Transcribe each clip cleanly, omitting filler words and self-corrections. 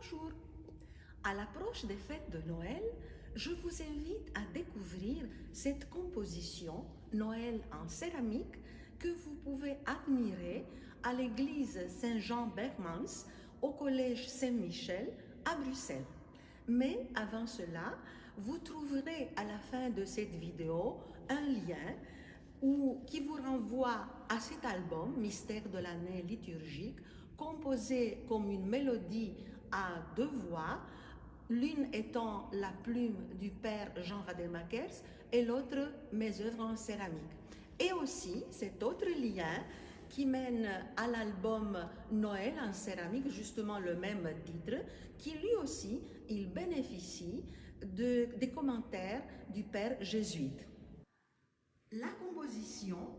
Bonjour. À l'approche des fêtes de Noël, je vous invite à découvrir cette composition Noël en céramique que vous pouvez admirer à l'église Saint-Jean-Bergmans au collège Saint-Michel à Bruxelles. Mais avant cela, vous trouverez à la fin de cette vidéo un lien qui vous renvoie à cet album Mystère de l'année liturgique, composé comme une mélodie à deux voix, l'une étant la plume du père Jean Rademakers et l'autre mes œuvres en céramique. Et aussi cet autre lien qui mène à l'album Noël en céramique, justement le même titre, qui lui aussi, il bénéficie des commentaires du père jésuite. La composition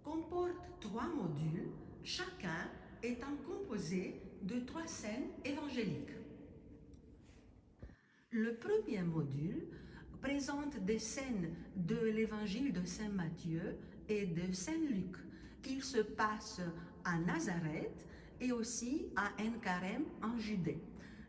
comporte 3 modules, chacun étant composé de 3 scènes évangéliques. Le premier module présente des scènes de l'évangile de Saint Matthieu et de Saint Luc. Il se passe à Nazareth et aussi à En-Carem en Judée.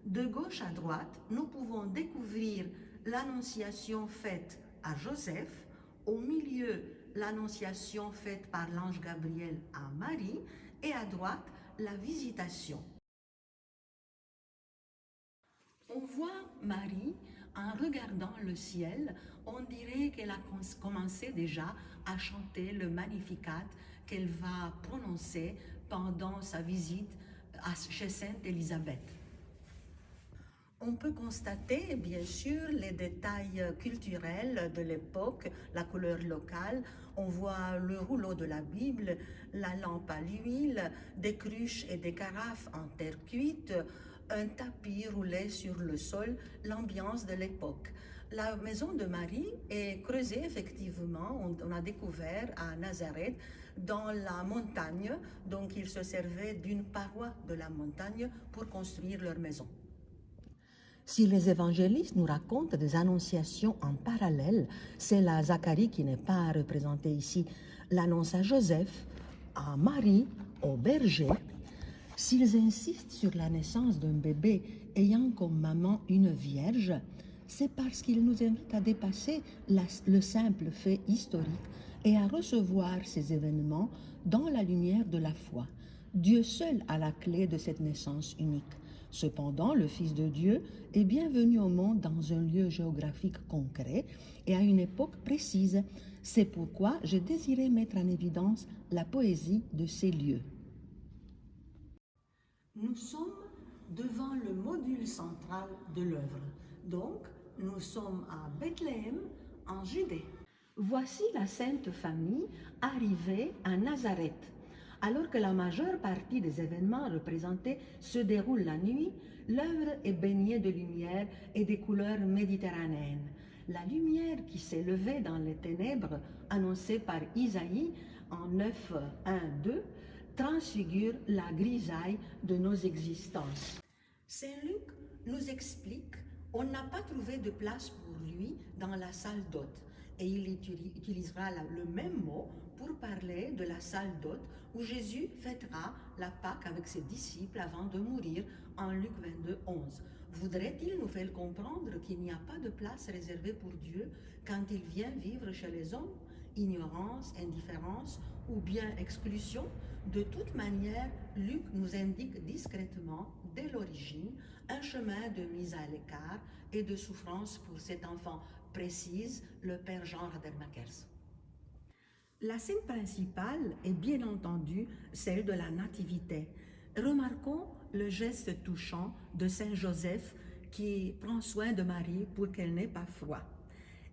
De gauche à droite, nous pouvons découvrir l'annonciation faite à Joseph, au milieu l'annonciation faite par l'ange Gabriel à Marie et à droite la visitation. On voit Marie en regardant le ciel, on dirait qu'elle a commencé déjà à chanter le Magnificat qu'elle va prononcer pendant sa visite chez Sainte Élisabeth. On peut constater, bien sûr, les détails culturels de l'époque, la couleur locale. On voit le rouleau de la Bible, la lampe à l'huile, des cruches et des carafes en terre cuite, un tapis roulé sur le sol, l'ambiance de l'époque. La maison de Marie est creusée effectivement, on a découvert à Nazareth, dans la montagne, donc ils se servaient d'une paroi de la montagne pour construire leur maison. Si les évangélistes nous racontent des annonciations en parallèle, c'est la Zacharie qui n'est pas représentée ici, l'annonce à Joseph, à Marie, au berger. S'ils insistent sur la naissance d'un bébé ayant comme maman une vierge, c'est parce qu'ils nous invitent à dépasser le simple fait historique et à recevoir ces événements dans la lumière de la foi. Dieu seul a la clé de cette naissance unique. Cependant, le Fils de Dieu est bienvenu au monde dans un lieu géographique concret et à une époque précise. C'est pourquoi j'ai désiré mettre en évidence la poésie de ces lieux. Nous sommes devant le module central de l'œuvre. Donc, nous sommes à Bethléem, en Judée. Voici la Sainte Famille arrivée à Nazareth. Alors que la majeure partie des événements représentés se déroule la nuit, l'œuvre est baignée de lumière et des couleurs méditerranéennes. La lumière qui s'est levée dans les ténèbres, annoncée par Isaïe en 9, 1, 2, transfigure la grisaille de nos existences. Saint Luc nous explique qu'on n'a pas trouvé de place pour lui dans la salle d'hôtes et il utilisera le même mot pour parler de la salle d'hôtes où Jésus fêtera la Pâque avec ses disciples avant de mourir en Luc 22, 11. Voudrait-il nous faire comprendre qu'il n'y a pas de place réservée pour Dieu quand il vient vivre chez les hommes? Ignorance, indifférence ou bien exclusion? De toute manière, Luc nous indique discrètement, dès l'origine, un chemin de mise à l'écart et de souffrance pour cet enfant, précise le père Jean Rademakers. La scène principale est bien entendu celle de la Nativité. Remarquons le geste touchant de Saint Joseph qui prend soin de Marie pour qu'elle n'ait pas froid.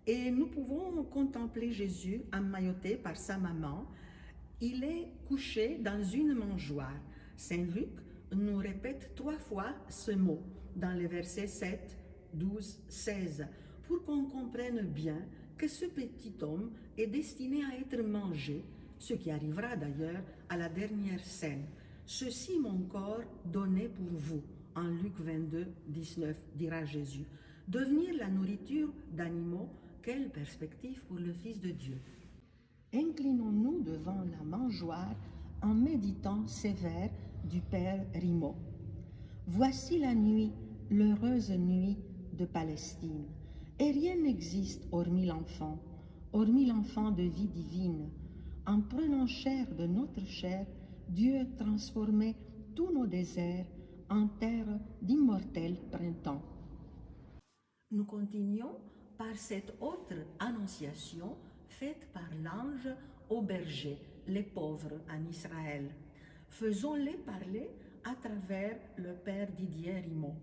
Et nous pouvons contempler Jésus emmailloté par sa maman. Il est couché dans une mangeoire. Saint Luc nous répète 3 fois ce mot dans les versets 7, 12, 16 pour qu'on comprenne bien que ce petit homme est destiné à être mangé, ce qui arrivera d'ailleurs à la dernière scène. Ceci mon corps donné pour vous, en Luc 22, 19, dira Jésus. Devenir la nourriture d'animaux, quelle perspective pour le Fils de Dieu. Inclinons-nous devant la mangeoire en méditant ces vers du Père Rimaud. Voici la nuit, l'heureuse nuit de Palestine. Et rien n'existe hormis l'enfant de vie divine. En prenant chair de notre chair, Dieu transformait tous nos déserts en terre d'immortel printemps. Nous continuons par cette autre annonciation faite par l'ange aux bergers, les pauvres en Israël. Faisons-les parler à travers le père Didier Rimon.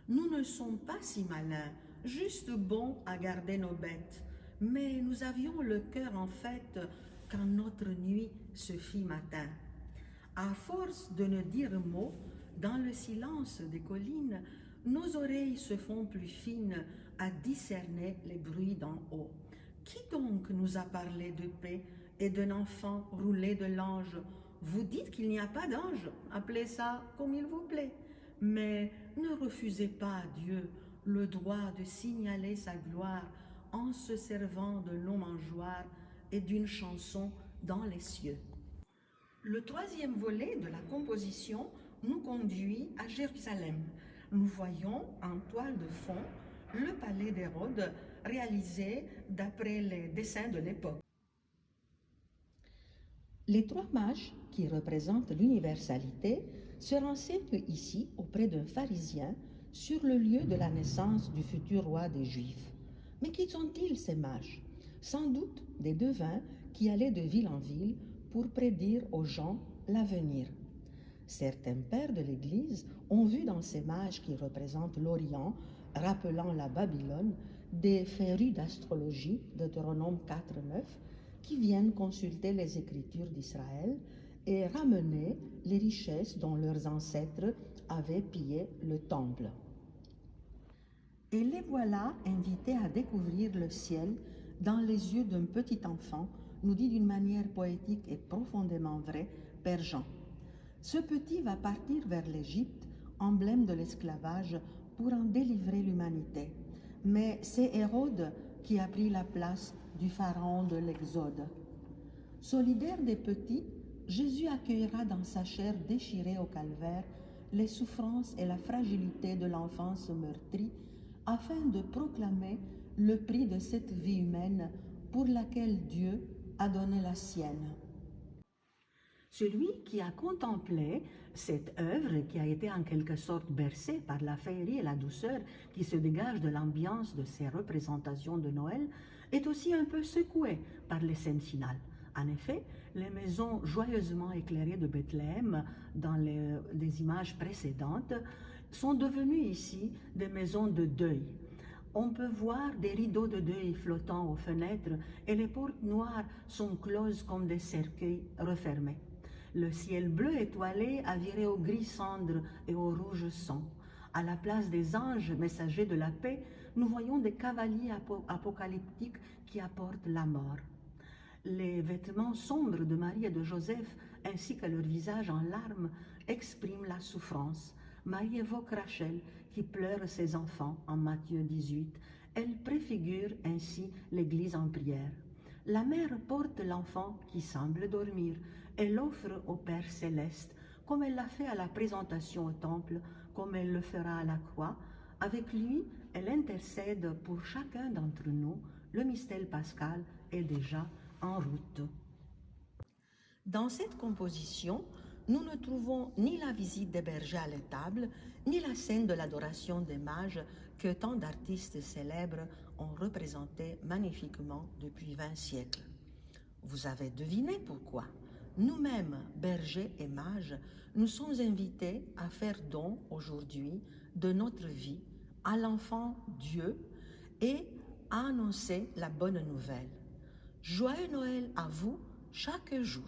Nous ne sommes pas si malins, juste bons à garder nos bêtes, mais nous avions le cœur en fête quand notre nuit se fit matin. À force de ne dire mot, dans le silence des collines, nos oreilles se font plus fines à discerner les bruits d'en haut. Qui donc nous a parlé de paix et d'un enfant roulé de l'ange? Vous dites qu'il n'y a pas d'ange, appelez ça comme il vous plaît. Mais ne refusez pas à Dieu le droit de signaler sa gloire en se servant de nos mangeoires et d'une chanson dans les cieux. Le troisième volet de la composition nous conduit à Jérusalem. Nous voyons en toile de fond le palais d'Hérode réalisé d'après les dessins de l'époque. Les trois mages, qui représentent l'universalité, se renseignent ici auprès d'un pharisien sur le lieu de la naissance du futur roi des Juifs. Mais qui sont-ils ces mages? Sans doute des devins qui allaient de ville en ville pour prédire aux gens l'avenir. Certains pères de l'Église ont vu dans ces mages qui représentent l'Orient, rappelant la Babylone, des férus d'astrologie, Deutéronome 4:9, qui viennent consulter les Écritures d'Israël et ramener les richesses dont leurs ancêtres avaient pillé le temple. Et les voilà invités à découvrir le ciel dans les yeux d'un petit enfant, nous dit d'une manière poétique et profondément vraie Père Jean. Ce petit va partir vers l'Égypte, emblème de l'esclavage, pour en délivrer l'humanité. Mais c'est Hérode qui a pris la place du pharaon de l'Exode. Solidaire des petits, Jésus accueillera dans sa chair déchirée au calvaire les souffrances et la fragilité de l'enfance meurtrie, afin de proclamer le prix de cette vie humaine pour laquelle Dieu a donné la sienne. Celui qui a contemplé cette œuvre, qui a été en quelque sorte bercée par la féerie et la douceur qui se dégagent de l'ambiance de ces représentations de Noël, est aussi un peu secoué par les scènes finales. En effet, les maisons joyeusement éclairées de Bethléem dans les images précédentes sont devenues ici des maisons de deuil. On peut voir des rideaux de deuil flottant aux fenêtres et les portes noires sont closes comme des cercueils refermés. Le ciel bleu étoilé a viré au gris cendre et au rouge sang. À la place des anges messagers de la paix, nous voyons des cavaliers apocalyptiques qui apportent la mort. Les vêtements sombres de Marie et de Joseph, ainsi que leur visage en larmes, expriment la souffrance. Marie évoque Rachel qui pleure ses enfants en Matthieu 18. Elle préfigure ainsi l'Église en prière. La mère porte l'enfant qui semble dormir et l'offre au Père céleste, comme elle l'a fait à la présentation au temple, comme elle le fera à la croix. Avec lui, elle intercède pour chacun d'entre nous. Le mystère pascal est déjà en route. Dans cette composition, nous ne trouvons ni la visite des bergers à l'étable, ni la scène de l'adoration des mages que tant d'artistes célèbres ont représenté magnifiquement depuis 20 siècles. Vous avez deviné pourquoi. Nous-mêmes, bergers et mages, nous sommes invités à faire don aujourd'hui de notre vie à l'enfant Dieu et à annoncer la bonne nouvelle. Joyeux Noël à vous chaque jour.